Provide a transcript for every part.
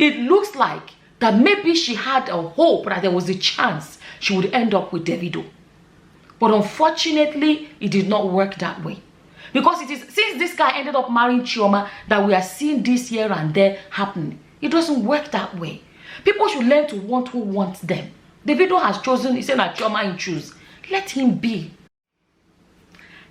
it looks like that maybe she had a hope that there was a chance she would end up with Davido. But unfortunately, it did not work that way. Because it is since this guy ended up marrying Chioma that we are seeing this here and there happening. It doesn't work that way. People should learn to want who wants them. Davido has chosen, he said that Chioma and choose. Let him be.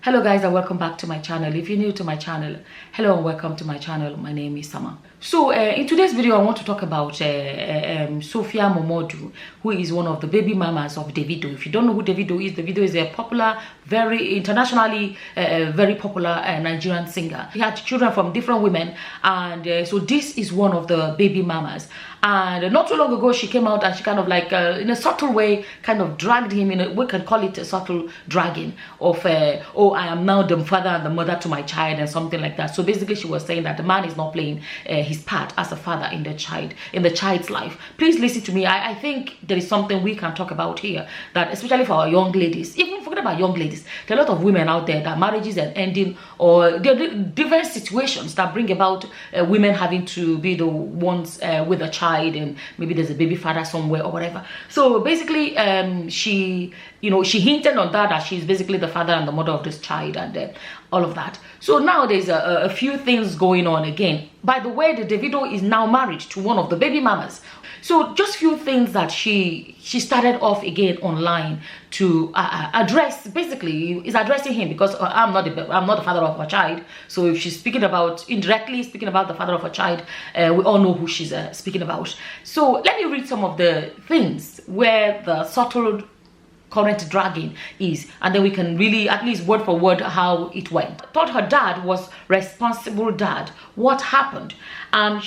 Hello guys, and welcome back to my channel. If you're new to my channel, hello and welcome to my channel. My name is Sama. So in today's video I want to talk about Sophia Momodu, who is one of the baby mamas of Davido. If you don't know who Davido is a popular, very internationally very popular Nigerian singer. He had children from different women, and so this is one of the baby mamas. And not too long ago she came out and she kind of like in a subtle way kind of dragged him in we can call it a subtle dragging of oh, I am now the father and the mother to my child and something like that. So basically she was saying that the man is not playing his part as a father in the child's life. Please listen to me. I think there is something we can talk about here, that especially for our young ladies, even forget about young ladies, there are a lot of women out there that marriages are ending, or there are different situations that bring about women having to be the ones with a child, and maybe there's a baby father somewhere or whatever. So basically she hinted on that she's basically the father and the mother of this child, and all of that. So now there's a few things going on again. By the way, the Davido is now married to one of the baby mamas. So just few things that she started off again online to address. Basically is addressing him, because I'm not the father of a child. So if she's indirectly speaking about the father of a child, we all know who she's speaking about. So let me read some of the things where the subtle current dragging is, and then we can really at least word for word how it went. Thought her dad was responsible dad. What happened? And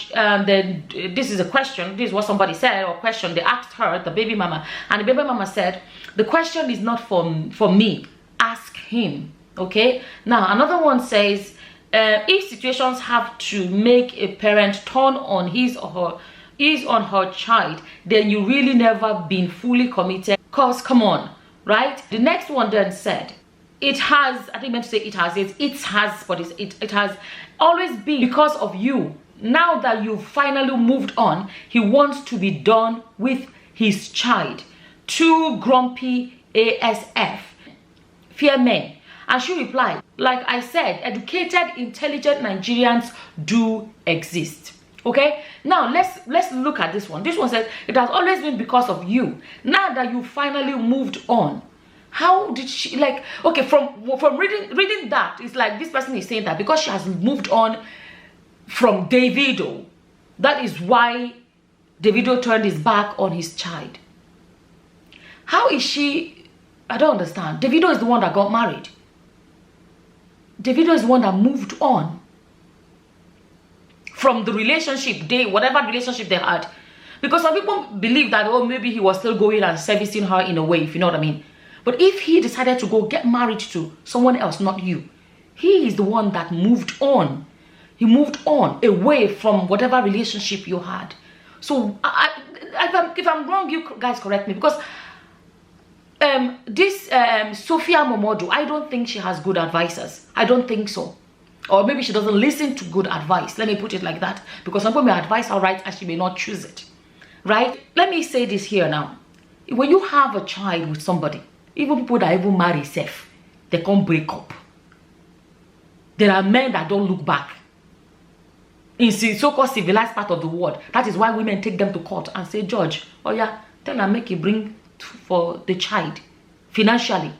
then this is a question, this is what somebody said, or question they asked her, the baby mama, and the baby mama said, the question is not for me, ask him. Okay, now another one says, if situations have to make a parent turn on his or her child, then you really never been fully committed. Cause come on, right? The next one then said, it has, I think meant to say it has, but it has always been because of you. Now that you've finally moved on, he wants to be done with his child. Too grumpy ASF. Fear men. And she replied, like I said, educated, intelligent Nigerians do exist. Okay, now let's look at this one. This one says it has always been because of you. Now that you finally moved on, how did she, like, okay, from reading that, it's like this person is saying that because she has moved on from Davido, that is why Davido turned his back on his child. How is she? I don't understand. Davido is the one that got married. Davido is the one that moved on from the relationship, whatever relationship they had. Because some people believe that, oh, maybe he was still going and servicing her in a way, if you know what I mean. But if he decided to go get married to someone else, not you, he is the one that moved on. He moved on away from whatever relationship you had. So if I'm wrong, you guys correct me, because this Sophia Momodu, I don't think she has good advisors. I don't think so. Or maybe she doesn't listen to good advice. Let me put it like that. Because some people may advise her right and she may not choose it. Right? Let me say this here now. When you have a child with somebody, even people that even marry safe, they can't break up. There are men that don't look back. In the so-called civilized part of the world, that is why women take them to court and say, Judge, oh yeah, tell her make it bring for the child financially.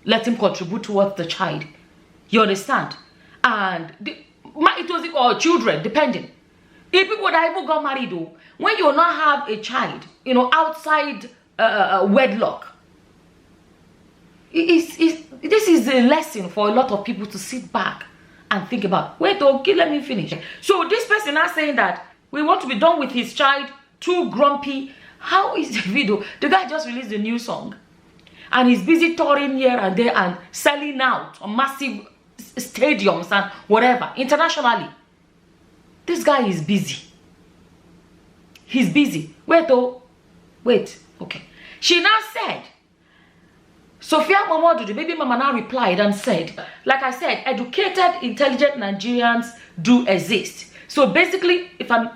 Let him contribute towards the child. You understand? And it was or children, depending. If people that even got married, though, when you not have a child, outside wedlock, this is a lesson for a lot of people to sit back and think about. Wait, okay, let me finish. So this person is saying that we want to be done with his child. Too grumpy. How is the video? The guy just released a new song, and he's busy touring here and there and selling out on massive stadiums and whatever internationally. This guy is busy. He's busy. Wait, okay. She now said, Sophia Momodu, the baby mama, now replied and said, like I said, educated, intelligent Nigerians do exist. So basically, if I'm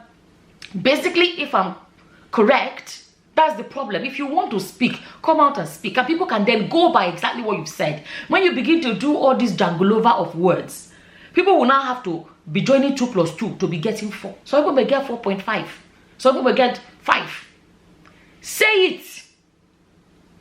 Basically, if I'm correct, that's the problem. If you want to speak, come out and speak. And people can then go by exactly what you've said. When you begin to do all this jangle-over of words, people will now have to be joining 2 plus 2 to be getting 4. Some people may get 4.5. Some people may get 5. Say it.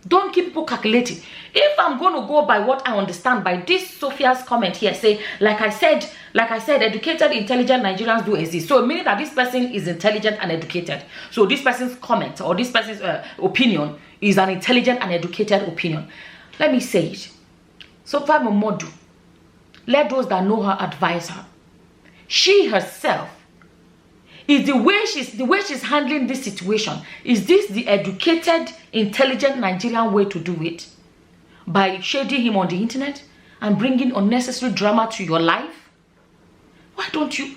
Don't keep people calculating. If I'm going to go by what I understand by this Sophia's comment here, say, like I said, educated, intelligent Nigerians do exist. So meaning that this person is intelligent and educated. So this person's comment or this person's opinion is an intelligent and educated opinion. Let me say it. Sophia Momodu, let those that know her advise her. She herself is the way she's handling this situation. Is this the educated, intelligent Nigerian way to do it? By shading him on the internet and bringing unnecessary drama to your life? Why don't you?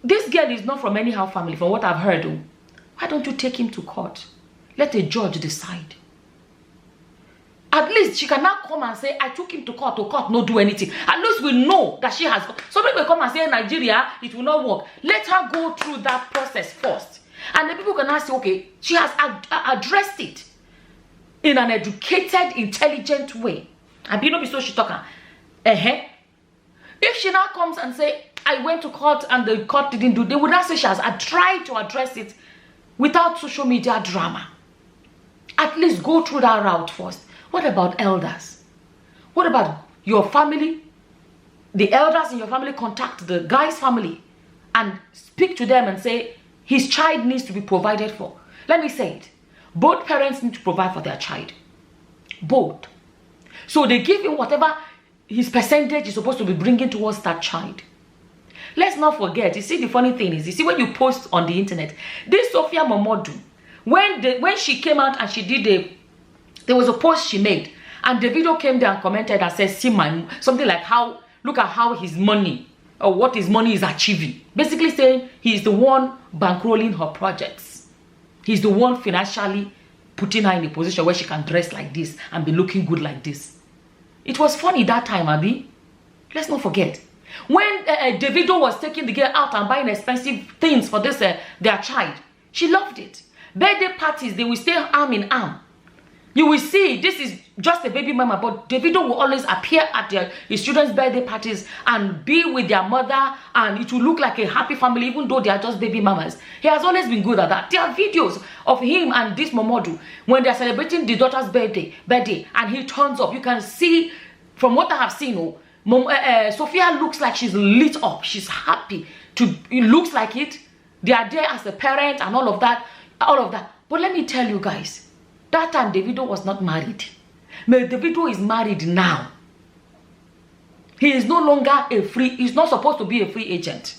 This girl is not from anyhow family, from what I've heard. Why don't you take him to court? Let a judge decide. At least she can now come and say, I took him to court not do anything. At least we know that she has. Some people come and say, Nigeria, it will not work. Let her go through that process first. And the people can now say, okay, she has addressed it in an educated, intelligent way. And you know, so she talking. If she now comes and say, I went to court and the court didn't do, they would not say she has tried to address it without social media drama. At least go through that route first. What about elders? What about your family? The elders in your family contact the guy's family and speak to them and say, his child needs to be provided for. Let me say it. Both parents need to provide for their child. Both. So they give him whatever his percentage is supposed to be bringing towards that child. Let's not forget, you see, the funny thing is, you see, when you post on the internet, this Sophia Momodu, when she came out and she did there was a post she made, and Davido came there and commented and said, see man, something like look at how his money, or what his money is achieving. Basically saying he's the one bankrolling her projects. He's the one financially putting her in a position where she can dress like this and be looking good like this. It was funny that time, Abby. Let's not forget. When Davido was taking the girl out and buying expensive things for this their child, she loved it. Birthday parties, they will stay arm in arm. You will see, this is just a baby mama, but Davido will always appear at his children's birthday parties and be with their mother, and it will look like a happy family, even though they are just baby mamas. He has always been good at that. There are videos of him and this Momodu when they are celebrating the daughter's birthday, and he turns up. You can see, from what I have seen, Sophia looks like she's lit up. She's happy. It looks like it. They are there as a parent and all of that. But let me tell you guys, that time Davido was not married. Davido is married now. He is no longer he's not supposed to be a free agent.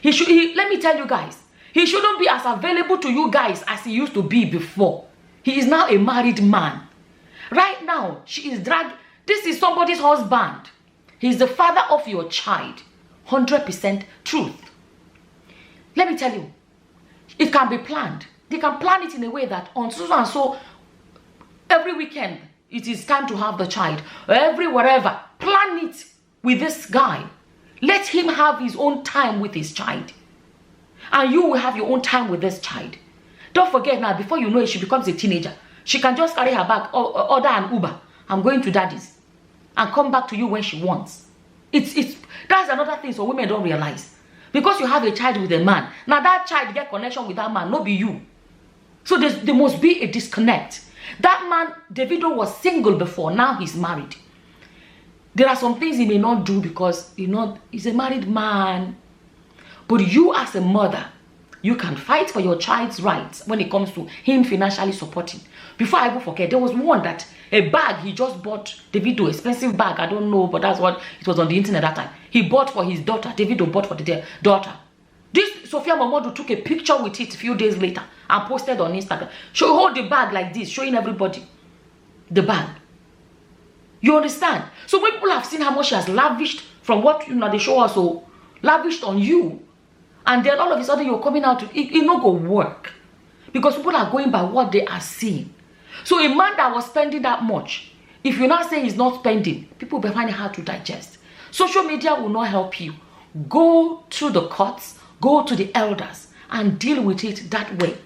Let me tell you guys, he shouldn't be as available to you guys as he used to be before. He is now a married man. Right now, this is somebody's husband. He's the father of your child. 100% truth. Let me tell you, it can be planned. They can plan it in a way that on so and so, every weekend, it is time to have the child. Every whatever. Plan it with this guy. Let him have his own time with his child. And you will have your own time with this child. Don't forget now, before you know it, she becomes a teenager. She can just carry her bag, order an Uber. I'm going to daddy's. And come back to you when she wants. That's another thing so women don't realize. Because you have a child with a man. Now that child get connection with that man, not be you. So there must be a disconnect. That man, Davido, was single before. Now he's married. There are some things he may not do because, he's a married man. But you as a mother, you can fight for your child's rights when it comes to him financially supporting. Before I even forget, there was one that a bag he just bought, Davido, expensive bag, I don't know, but that's what it was on the internet that time. He bought for his daughter. Davido bought for the daughter. This Sophia Momodu took a picture with it a few days later and posted on Instagram. She hold the bag like this, showing everybody the bag. You understand? So when people have seen how much she has lavished from what they show us, so lavished on you, and then all of a sudden you're coming out, it not go work. Because people are going by what they are seeing. So a man that was spending that much, if you now say he's not spending, people will find it hard to digest. Social media will not help you. Go to the courts, go to the elders, and deal with it that way.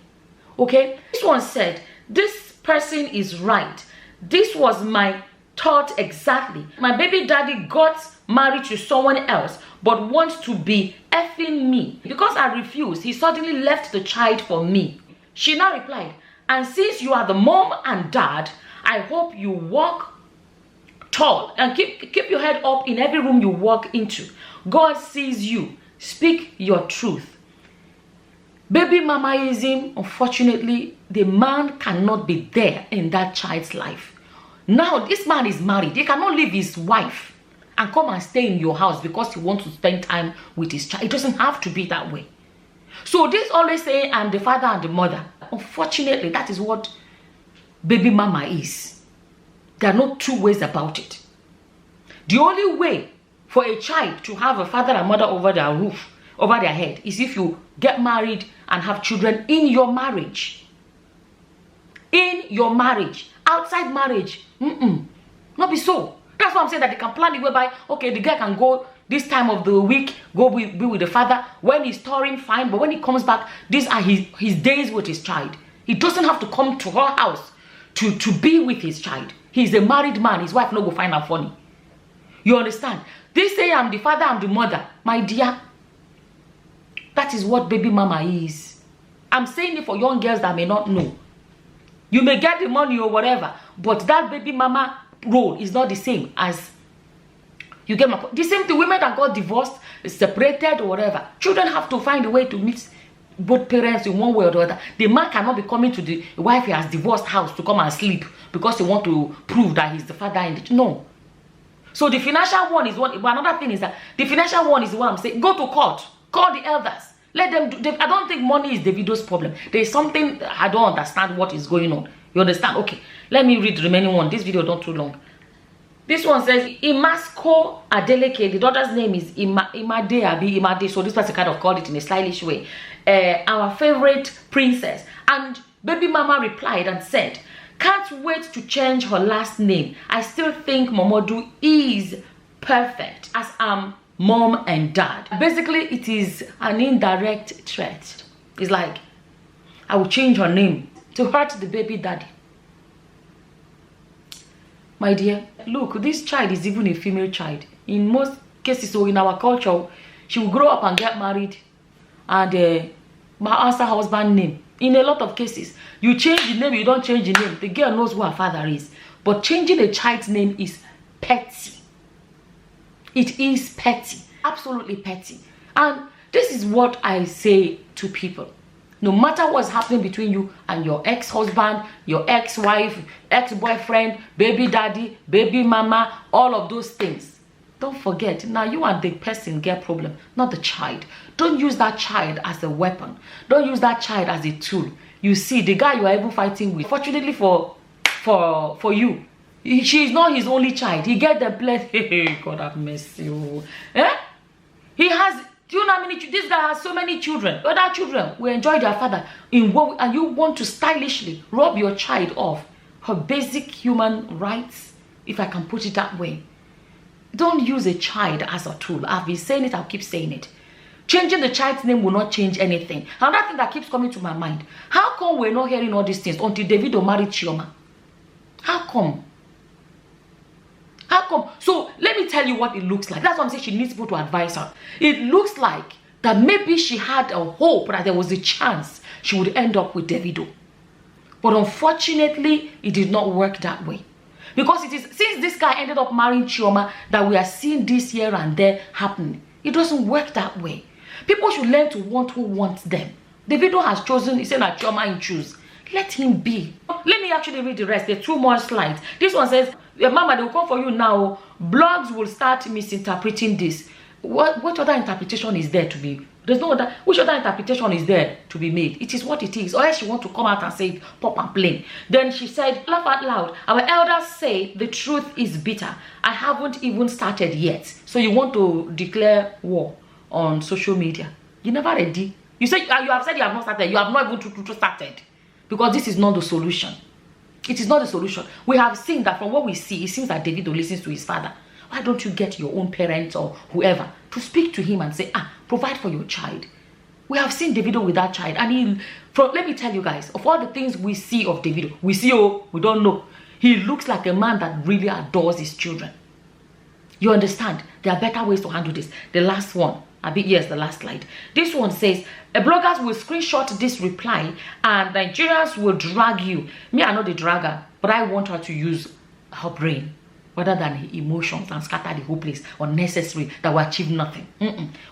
Okay? This one said, this person is right. This was my thought exactly. My baby daddy got married to someone else but wants to be effing me. Because I refused, he suddenly left the child for me. She now replied, and since you are the mom and dad, I hope you walk tall and keep your head up in every room you walk into. God sees you. Speak your truth. Baby mamaism, unfortunately, the man cannot be there in that child's life. Now, this man is married. He cannot leave his wife and come and stay in your house because he wants to spend time with his child. It doesn't have to be that way. So this always saying, I'm the father and the mother. Unfortunately, that is what baby mama is. There are no two ways about it. The only way for a child to have a father and mother over their roof, over their head, is if you get married and have children in your marriage. In your marriage. Outside marriage, not be so. That's why I'm saying that they can plan it whereby, okay, the guy can go this time of the week, be with the father. When he's touring, fine. But when he comes back, these are his days with his child. He doesn't have to come to her house to be with his child. He's a married man. His wife no go find her funny. You understand? They say I'm the father, I'm the mother. My dear, that is what baby mama is. I'm saying it for young girls that may not know. You may get the money or whatever, but that baby mama role is not the same as you get the same thing. Women that got divorced, separated or whatever, children have to find a way to meet both parents in one way or the other. The man cannot be coming to the wife he has divorced house to come and sleep because he want to prove that he's the father in the no. So the financial one is one. But another thing is that the financial one is the one I'm saying. Go to court, call the elders, let them do. I don't think money is Davido's problem. There is something I don't understand what is going on. You understand? Okay, let me read the remaining one. This video not too long. This one says Imasko Adeleke. The daughter's name is Imade Abi Imade. So this person kind of called it in a stylish way. Our favorite princess. And baby mama replied and said, can't wait to change her last name. I still think Momodu is perfect as mom and dad. Basically, it is an indirect threat. It's like, I will change her name to hurt the baby daddy. My dear, look, this child is even a female child. In most cases, so in our culture, she will grow up and get married and answer her husband's name. In a lot of cases, you change the name, you don't change the name. The girl knows who her father is. But changing a child's name is petty. It is petty. Absolutely petty. And this is what I say to people. No matter what's happening between you and your ex-husband, your ex-wife, ex-boyfriend, baby daddy, baby mama, all of those things. Don't forget, now you and the person get problem, not the child. Don't use that child as a weapon. Don't use that child as a tool. You see, the guy you are even fighting with, fortunately for you, she is not his only child. He get the bless. Hey, God have mercy. Eh? He has, do you know how many, this guy has so many children. Other children will enjoy their father in what, and you want to stylishly rob your child of her basic human rights, if I can put it that way. Don't use a child as a tool. I've been saying it, I'll keep saying it. Changing the child's name will not change anything. Another thing that keeps coming to my mind, how come we're not hearing all these things until Davido married Chioma? How come? How come? So let me tell you what it looks like. That's why I'm saying she needs people to advise her. It looks like that maybe she had a hope that there was a chance she would end up with Davido. But unfortunately, it did not work that way. Because it is since this guy ended up marrying Chioma that we are seeing this here and there happening. It doesn't work that way. People should learn to want who wants them. Davido has chosen, he said that Chioma in choose. Let him be. Let me actually read the rest. There are 2 more slides. This one says, Mama, they will come for you now. Blogs will start misinterpreting this. What other interpretation is there to be? There's no other. Which other interpretation is there to be made? It is what it is. Or else she want to come out and say it pop and plain. Then she said, laugh out loud. Our elders say the truth is bitter. I haven't even started yet. So you want to declare war on social media. You never ready. You say you have said you have not started. You have not even started. Because this is not the solution. It is not the solution. We have seen that from what we see, it seems that Davido listens to his father. Why don't you get your own parents or whoever to speak to him and say, provide for your child. We have seen Davido with that child, and let me tell you guys, of all the things we see of Davido, we don't know. He looks like a man that really adores his children. You understand? There are better ways to handle this. The last one, yes, the last slide. This one says, bloggers will screenshot this reply and Nigerians will drag you. Me, I'm not the dragger, but I want her to use her brain rather than emotions and scatter the whole place unnecessary that will achieve nothing.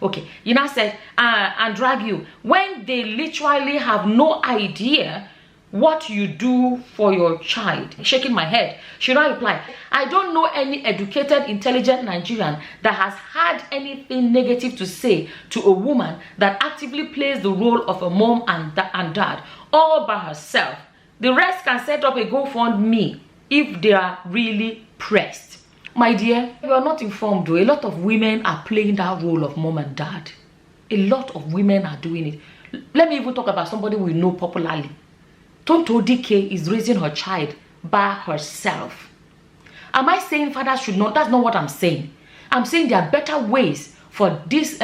Okay, you now said, and drag you when they literally have no idea what you do for your child. Shaking my head. Should I reply? I don't know any educated, intelligent Nigerian that has had anything negative to say to a woman that actively plays the role of a mom and dad all by herself. The rest can set up a GoFundMe if they are really pressed. My dear, you are not informed though. A lot of women are playing that role of mom and dad. A lot of women are doing it. Let me even talk about somebody we know popularly. Tonto DK is raising her child by herself. Am I saying fathers should not? That's not what I'm saying. I'm saying there are better ways for this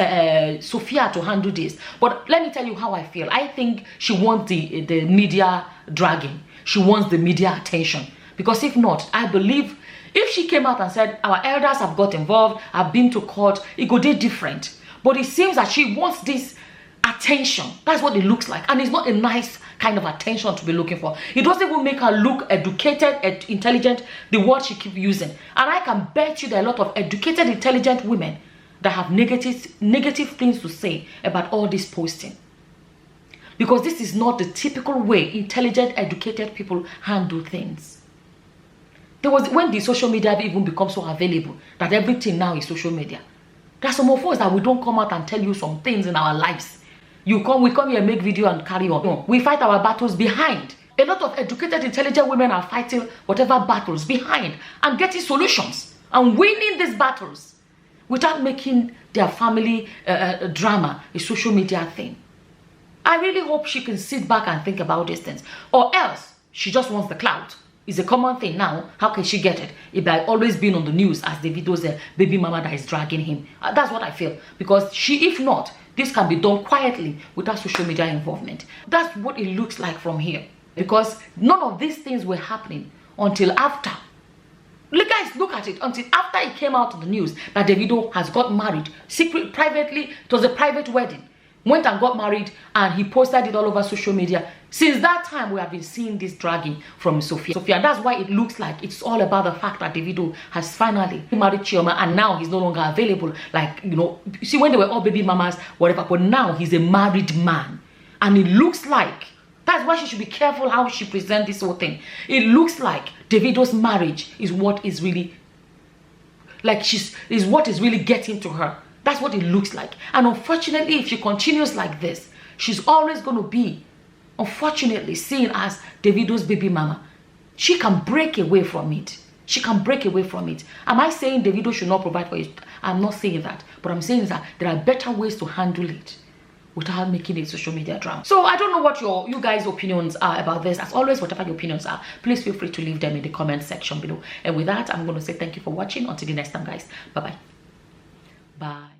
Sophia to handle this. But let me tell you how I feel. I think she wants the media dragging. She wants the media attention. Because if not, I believe if she came out and said, our elders have got involved, I've been to court, it could be different. But it seems that she wants this attention. That's what it looks like. And it's not a nice kind of attention to be looking for. It doesn't even make her look educated, intelligent, the word she keeps using. And I can bet you there are a lot of educated, intelligent women that have negative things to say about all this posting. Because this is not the typical way intelligent, educated people handle things. There was when the social media even becomes so available that everything now is social media. There are some of us that we don't come out and tell you some things in our lives. We come here, make video and carry on. No, we fight our battles behind. A lot of educated, intelligent women are fighting whatever battles behind and getting solutions and winning these battles without making their family drama a social media thing. I really hope she can sit back and think about these things. Or else, she just wants the clout. It's a common thing now. How can she get it? If I've always been on the news as Davido's baby mama that is dragging him. That's what I feel. Because if not, this can be done quietly without social media involvement. That's what it looks like from here. Because none of these things were happening until after. Guys, look at it. Until after it came out in the news that Davido has got married. Privately, it was a private wedding. Went and got married and he posted it all over social media. Since that time, we have been seeing this dragging from Sophia. That's why it looks like it's all about the fact that Davido has finally married Chioma and now he's no longer available. Like, you know, see when they were all baby mamas, whatever, but now he's a married man. And it looks like, that's why she should be careful how she presents this whole thing. It looks like Davido's marriage is what is really, is what is really getting to her. That's what it looks like. And unfortunately, if she continues like this, she's always going to be, unfortunately, seen as Davido's baby mama. She can break away from it. She can break away from it. Am I saying Davido should not provide for it? I'm not saying that. But I'm saying that there are better ways to handle it without making it social media drama. So I don't know what you guys' opinions are about this. As always, whatever your opinions are, please feel free to leave them in the comment section below. And with that, I'm going to say thank you for watching. Until the next time, guys. Bye-bye. Bye.